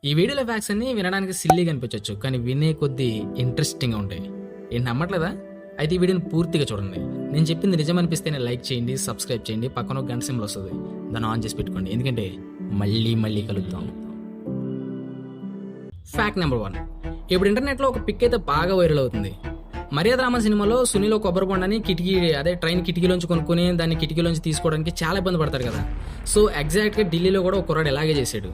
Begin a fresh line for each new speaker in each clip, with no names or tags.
ఈ వీడియోలో ఫ్యాక్ట్స్ అన్ని వినడానికి సిల్లీగా అనిపించవచ్చు, కానీ వినే కొద్దీ ఇంట్రెస్టింగ్గా ఉంటాయి. ఏంటి నమ్మట్లేదా? అయితే ఈ వీడియోని పూర్తిగా చూడండి. నేను చెప్పింది నిజం అనిపిస్తేనే లైక్ చేయండి, సబ్స్క్రైబ్ చేయండి, పక్కన ఒక గంట సింబల్ వస్తుంది, దాన్ని ఆన్ చేసి పెట్టుకోండి, ఎందుకంటే మళ్ళీ కలుద్దాం. Fact number 1. ఇప్పుడు ఇంటర్నెట్లో ఒక పిక్ అయితే బాగా వైరల్ అవుతుంది. మర్యాద రామన్ సినిమాలో సునీల్ కొబ్బరి బొండని ట్రైన్ కిటికీలోంచి కొనుక్కొని దాన్ని కిటికీలోంచి తీసుకోవడానికి చాలా ఇబ్బంది పడతారు కదా. సో ఎగ్జాక్ట్గా ఢిల్లీలో కూడా ఒక కుర్రాడు ఇలాగే చేశాడు.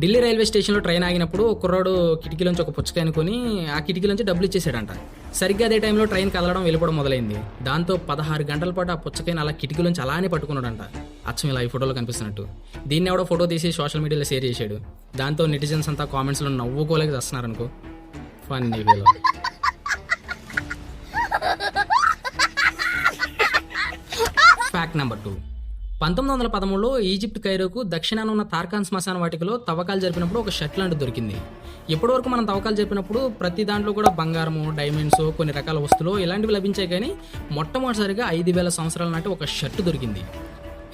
ఢిల్లీ రైల్వే స్టేషన్లో ట్రైన్ ఆగినప్పుడు ఒక కుర్రాడు కిటికీలోంచి ఒక పుచ్చకాయని కొని ఆ కిటికీలోంచి డబ్బులు ఇచ్చేసాడంట. సరిగ్గా అదే టైంలో ట్రైన్ కదలడం వెళ్ళిపోవడం మొదలైంది. దాంతో 16 గంటల పాటు ఆ పుచ్చకాయని అలా కిటికీలోంచి అలానే పట్టుకున్నాడంట, అచ్చం ఇలా ఈ ఫోటోలో కనిపిస్తున్నట్టు. దీన్ని ఎవడో ఫోటో తీసి సోషల్ మీడియాలో షేర్ చేశాడు. దాంతో నెటిజన్స్ అంతా కామెంట్స్లో నవ్వుకోలేక చేస్తున్నారు అనుకో. ఫన్నీ వేలో. Fact number 2. 1913లో ఈజిప్ట్ కైరోకు దక్షిణాన ఉన్న తార్కాన్ శ్మశాన వాటికలో తవ్వకాలు జరిపినప్పుడు ఒక షర్ట్ లాంటిది దొరికింది. ఇప్పటివరకు మనం తవ్వకాలు జరిపినప్పుడు ప్రతి దాంట్లో కూడా బంగారము, డైమండ్స్, కొన్ని రకాల వస్తువులు ఇలాంటివి లభించాయి, కానీ మొట్టమొదటిసారిగా 5000 సంవత్సరాల నాటి ఒక షర్ట్ దొరికింది.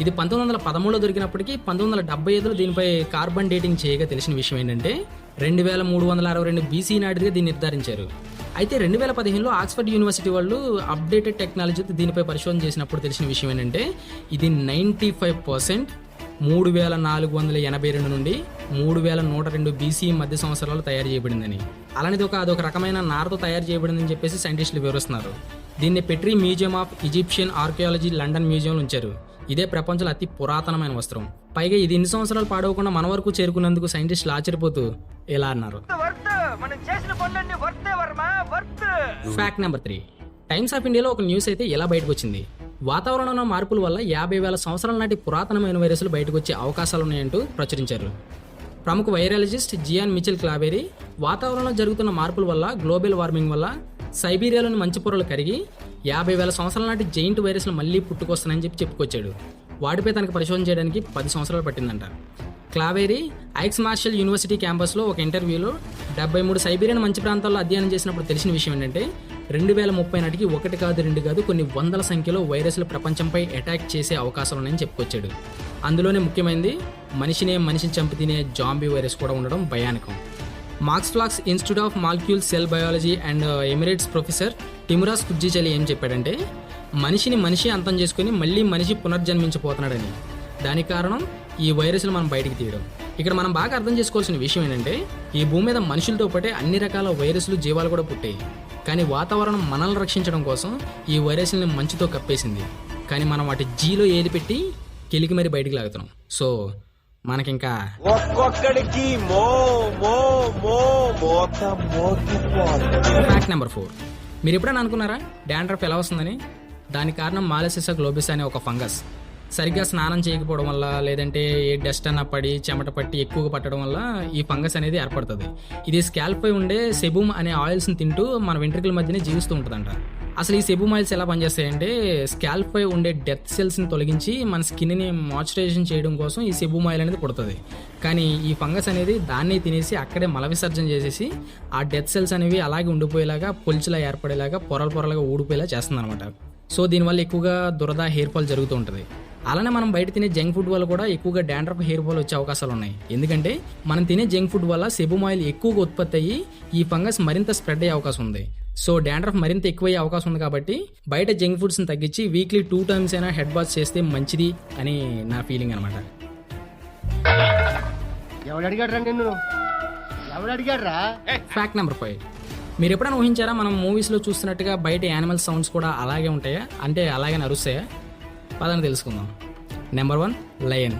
ఇది 1913లో దొరికినప్పటికీ 1975లో దీనిపై కార్బన్ డేటింగ్ చేయగా తెలిసిన విషయం ఏంటంటే 2362 BC నాటిదిగా దీన్ని నిర్ధారించారు. అయితే 2015లో ఆక్స్ఫర్డ్ యూనివర్సిటీ వాళ్ళు అప్డేటెడ్ టెక్నాలజీతో దీనిపై పరిశోధన చేసినప్పుడు తెలిసిన విషయం ఏంటంటే ఇది 95% 3482 నుండి 3102 BC మధ్య సంవత్సరాలు తయారు చేయబడిందని. అలానే అదొక రకమైన నారతో తయారు చేయబడిందని చెప్పేసి సైంటిస్టులు వివరిస్తున్నారు. దీన్ని Petri museum of Egyptian archaeology London మ్యూజియంలో ఉంచారు. ఇదే ప్రపంచంలో అతి పురాతనమైన వస్త్రం. పైగా ఇది ఇన్ని సంవత్సరాలు పాడవకుండా మన వరకు చేరుకున్నందుకు సైంటిస్టులు ఆశ్చర్యపోతూ ఇలా అన్నారు. Fact number 3. టైమ్స్ ఆఫ్ ఇండియాలో ఒక న్యూస్ అయితే ఇలా బయటకు వచ్చింది. వాతావరణంలో మార్పుల వల్ల 50,000 సంవత్సరాల నాటి పురాతనమైన వైరస్లు బయటకు వచ్చే అవకాశాలు ఉన్నాయంటూ ప్రచురించారు. ప్రముఖ వైరాలజిస్ట్ జియాన్ మిచెల్ క్లాబెరీ వాతావరణంలో జరుగుతున్న మార్పుల వల్ల, గ్లోబల్ వార్మింగ్ వల్ల సైబీరియాలోని మంచు పొరలు కరిగి 50,000 సంవత్సరాల నాటి జైంట్ వైరస్లు మళ్ళీ పుట్టుకొస్తున్నాయని చెప్పుకొచ్చాడు. వాటిపై తనకు పరిశోధన చేయడానికి 10 సంవత్సరాలు పట్టిందంట. క్లాబెరీ ఐక్స్ మార్షల్ యూనివర్సిటీ క్యాంపస్లో ఒక ఇంటర్వ్యూలో 73 సైబీరియన్ మంచు ప్రాంతాల్లో అధ్యయనం చేసినప్పుడు తెలిసిన విషయం ఏంటంటే 2030 నాటికి 1 కాదు 2 కాదు కొన్ని వందల సంఖ్యలో వైరస్లు ప్రపంచంపై అటాక్ చేసే అవకాశాలు ఉన్నాయని చెప్పుకొచ్చాడు. అందులోనే ముఖ్యమైనది మనిషిని చంపి తినే జాంబీ వైరస్ కూడా ఉండడం భయానకం. Max Planck Institute of molecule cell biology and emirates professor టిమురాస్ కుజ్జిచెలి ఏం చెప్పాడంటే మనిషి అంతం చేసుకుని మళ్ళీ మనిషి పునర్జన్మించబోతున్నాడని. దానికి కారణం ఈ వైరస్లు మనం బయటికి తీయడం. ఇక్కడ మనం బాగా అర్థం చేసుకోవాల్సిన విషయం ఏంటంటే ఈ భూమి మీద మనుషులతో పాటే అన్ని రకాల వైరస్లు, జీవాలు కూడా పుట్టాయి. కానీ వాతావరణం మనల్ని రక్షించడం కోసం ఈ వైరస్ని మంచుతో కప్పేసింది. కానీ మనం వాటి జీలో ఏది పెట్టి కెలికి మరి బయటికి లాగుతున్నాం. సో మనకింకా ఫ్యాక్ట్ నెంబర్ 4. మీరు ఎప్పుడైనా అనుకున్నారా డాండ్రఫ్ ఎలా వస్తుందని? దానికి కారణం మాలసిసా గ్లోబిస్ అనే ఒక ఫంగస్. సరిగ్గా స్నానం చేయకపోవడం వల్ల, లేదంటే ఏ డస్ట్ అన్న పడి చెమట పట్టి ఎక్కువగా పట్టడం వల్ల ఈ ఫంగస్ అనేది ఏర్పడుతుంది. ఇది స్కాల్ప్ పై ఉండే సెబూమ్ అనే ఆయిల్స్ని తింటూ మన వెంట్రుకల మధ్యనే జీవిస్తూ ఉంటుందంట. అసలు ఈ సెబూమ్ ఆయిల్స్ ఎలా పనిచేస్తాయంటే స్కాల్ప్ పై ఉండే డెత్ సెల్స్ని తొలగించి మన స్కిన్ని మాయిశ్చరైజేషన్ చేయడం కోసం ఈ సెబూమ్ ఆయిల్ అనేది పుడుతుంది. కానీ ఈ ఫంగస్ అనేది దాన్ని తినేసి అక్కడే మల విసర్జన చేసేసి ఆ డెత్ సెల్స్ అనేవి అలాగే ఉండిపోయేలాగా, పొలిచిలా ఏర్పడేలాగా, పొరలుగా ఊడిపోయేలా చేస్తుంది అనమాట. సో దీనివల్ల ఎక్కువగా దురద, హెయిర్ ఫాల్ జరుగుతూ ఉంటుంది. అలానే మనం బయట తినే జంక్ ఫుడ్ వల్ల కూడా ఎక్కువగా డాండ్రఫ్, హెయిర్ ఫాల్ వచ్చే అవకాశాలు ఉన్నాయి. ఎందుకంటే మనం తినే జంక్ ఫుడ్ వల్ల సెబూమ్ ఆయిల్ ఎక్కువగా ఉత్పత్తి అయ్యి ఈ ఫంగస్ మరింత స్ప్రెడ్ అయ్యే అవకాశం ఉంది. సో డాండ్రఫ్ మరింత ఎక్కువయ్యే అవకాశం ఉంది. కాబట్టి బయట జంక్ ఫుడ్స్ని తగ్గించి వీక్లీ 2 times అయినా హెడ్ బాత్ చేస్తే మంచిది అని నా ఫీలింగ్ అనమాట. Fact number 5. మీరు ఎప్పుడైనా ఊహించారా మనం మూవీస్లో చూస్తున్నట్టుగా బయట యానిమల్ సౌండ్స్ కూడా అలాగే ఉంటాయా? అంటే అలాగే అరుస్తాయా? పదని తెలుసుకుందాం. Number 1, lion.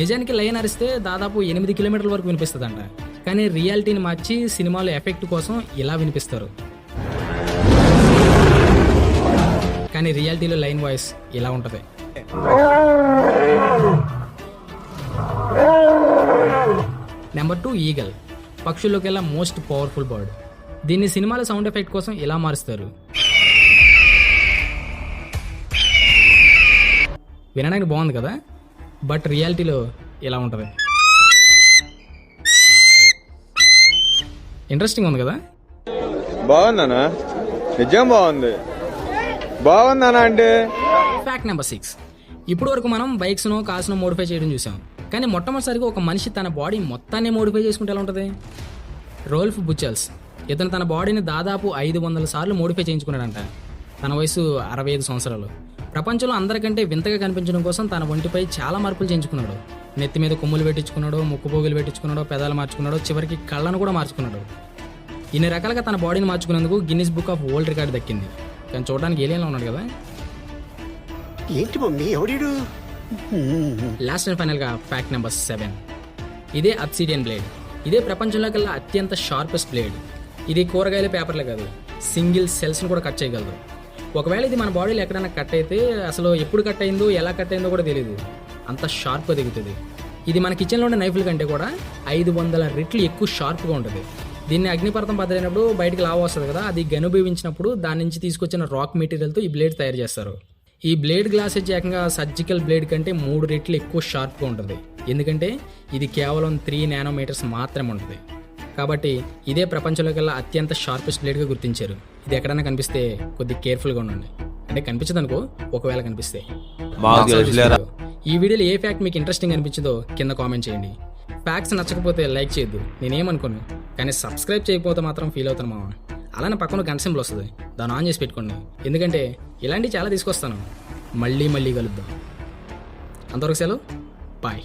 నిజానికి లయన్ అరిస్తే దాదాపు 8 కిలోమీటర్ల వరకు వినిపిస్తుందంట. కానీ రియాలిటీని మార్చి సినిమాలో ఎఫెక్ట్ కోసం ఇలా వినిపిస్తారు. కానీ రియాలిటీలో లయన్ వాయిస్ ఇలా ఉంటుంది. Number 2, eagle. పక్షుల్లోకెల్లా మోస్ట్ పవర్ఫుల్ బర్డ్. దీన్ని సినిమాల సౌండ్ ఎఫెక్ట్ కోసం ఇలా మారుస్తారు. వినడానికి బాగుంది కదా, బట్ రియాలిటీలో ఇలా ఉంటుంది. ఇంట్రెస్టింగ్ ఉంది కదా?
బాగుందనా? నిజం బాగుందనా అంటే.
Fact number 6. ఇప్పుడు వరకు మనం బైక్స్ను, కార్స్ను మోడిఫై చేయడం చూసాం. కానీ మొట్టమొదటిసారిగా ఒక మనిషి తన బాడీ మొత్తాన్ని మోడిఫై చేసుకుంటే ఎలా ఉంటుంది? రోల్ఫ్ బుచెల్స్ ఇతను తన బాడీని దాదాపు 500 సార్లు మోడిఫై చేయించుకున్నాడంట. తన వయసు 65 సంవత్సరాలు. ప్రపంచంలో అందరికంటే వింతగా కనిపించడం కోసం తన ఒంటిపై చాలా మార్పులు చేయించుకున్నాడు. నెత్తి మీద కొమ్ములు పెట్టించుకున్నాడు, ముక్కు పోగులు పెట్టించుకున్నాడు, పెదాలు మార్చుకున్నాడు, చివరికి కళ్ళను కూడా మార్చుకున్నాడు. ఇన్ని రకాలుగా తన బాడీని మార్చుకున్నందుకు Guinness book of world record దక్కింది. కానీ చూడడానికి ఏలియన్లా ఉన్నాడు కదా.
ఏంటి మమ్మీ ఎవడీడు?
లాస్ట్ అండ్ ఫైనల్గా ఫ్యాక్ట్ నెంబర్ 7. ఇదే అబ్సిడియన్ బ్లేడ్. ఇదే ప్రపంచంలో కల్లా అత్యంత షార్పెస్ట్ బ్లేడ్. ఇది కూరగాయల పేపర్లే కాదు, సింగిల్ సెల్స్ని కూడా కట్ చేయగలదు. ఒకవేళ ఇది మన బాడీలో ఎక్కడైనా కట్ అయితే అసలు ఎప్పుడు కట్ అయిందో ఎలా కట్ అయిందో కూడా తెలియదు. అంత షార్ప్గా దిగుతుంది. ఇది మన కిచెన్లో ఉండే నైఫ్ల కంటే కూడా 500 రెట్లు ఎక్కువ షార్ప్గా ఉంటుంది. దీన్ని అగ్నిపర్వతం బద్దలైనప్పుడు బయటికి లావ వస్తుంది కదా, అది గనుభవించినప్పుడు దాని నుంచి తీసుకొచ్చిన రాక్ మెటీరియల్తో ఈ బ్లేడ్ తయారు చేస్తారు. ఈ బ్లేడ్ గ్లాస్ వచ్చి ఏకంగా సర్జికల్ బ్లేడ్ కంటే 3 రెట్లు ఎక్కువ షార్ప్గా ఉంటుంది. ఎందుకంటే ఇది కేవలం 3 నానోమీటర్స్ మాత్రమే ఉంటుంది. కాబట్టి ఇదే ప్రపంచంలో కల్లా అత్యంత షార్పెస్ట్ బ్లేడ్గా గుర్తించారు. ఇది ఎక్కడైనా కనిపిస్తే కొద్దిగా కేర్ఫుల్గా ఉండండి. అంటే కనిపించదు అనుకో, ఒకవేళ కనిపిస్తే. ఈ వీడియోలో ఏ ఫ్యాక్ట్ మీకు ఇంట్రెస్టింగ్ అనిపించిందో కింద కామెంట్ చేయండి. ఫ్యాక్ట్స్ నచ్చకపోతే లైక్ చేయొద్దు, నేనేమనుకోను. కానీ సబ్స్క్రైబ్ చేయకపోతే మాత్రం ఫీల్ అవుతాను మామ. అలానే పక్కన గంట సింబల్ వస్తుంది, దాన్ని ఆన్ చేసి పెట్టుకోండి. ఎందుకంటే ఇలాంటివి చాలా తీసుకొస్తాను. మళ్ళీ కలుద్దాం. అంతవరకు సెలవు, బాయ్.